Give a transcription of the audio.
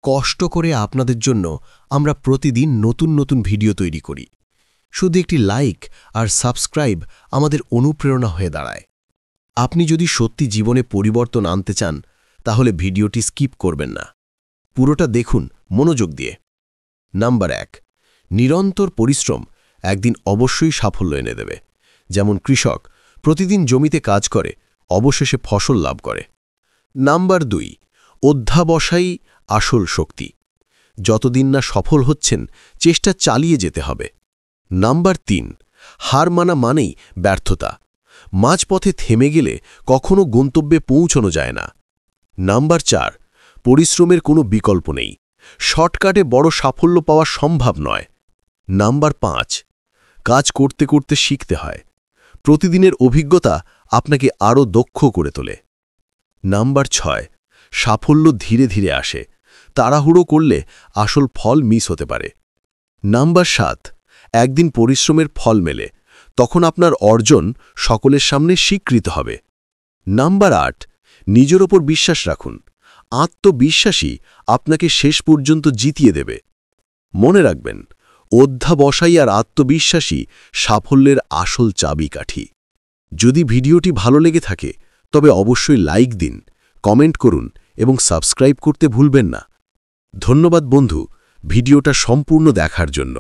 কষ্ট করে আপনাদের জন্য আমরা প্রতিদিন নতুন নতুন ভিডিও তৈরি করি। শুধু একটি লাইক আর সাবস্ক্রাইব আমাদের অনুপ্রেরণা হয়ে দাঁড়ায়। আপনি যদি সত্যি জীবনে পরিবর্তন আনতে চান তাহলে ভিডিওটি স্কিপ করবেন না, পুরোটা দেখুন মনোযোগ দিয়ে। নাম্বার 1, নিরন্তর পরিশ্রম একদিন অবশ্যই সাফল্য এনে দেবে। যেমন কৃষক প্রতিদিন জমিতে কাজ করে, অবশেষে ফসল লাভ করে। নাম্বার 2, অধ্যাবসায়ই আসল শক্তি। যতদিন না সফল হচ্ছেন চেষ্টা চালিয়ে যেতে হবে। নাম্বার 3, হার মানা মানেই ব্যর্থতা। মাঝপথে থেমে গেলে কখনো গন্তব্যে পৌঁছানো যায় না। নাম্বার 4, পরিশ্রমের কোনো বিকল্প নেই। শর্টকাটে বড় সাফল্য পাওয়া সম্ভব নয়। নাম্বার 5, কাজ করতে করতে শিখতে হয়। প্রতিদিনের অভিজ্ঞতা আপনাকে আরও দক্ষ করে তোলে। নাম্বার 6, সাফল্য ধীরে ধীরে আসে, তাড়াহুড়ো করলে আসল ফল মিস হতে পারে। নাম্বার 7, একদিন পরিশ্রমের ফল মেলে, তখন আপনার অর্জন সকলের সামনে স্বীকৃত হবে। নাম্বার 8, নিজের ওপর বিশ্বাস রাখুন। আত্মবিশ্বাসী আপনাকে শেষ পর্যন্ত জিতিয়ে দেবে। মনে রাখবেন, অধ্যাবসায়ী আর আত্মবিশ্বাসী সাফল্যের আসল চাবিকাঠি। যদি ভিডিওটি ভালো লেগে থাকে তবে অবশ্যই লাইক দিন, কমেন্ট করুন এবং সাবস্ক্রাইব করতে ভুলবেন না। ধন্যবাদ বন্ধু, ভিডিওটা সম্পূর্ণ দেখার জন্য।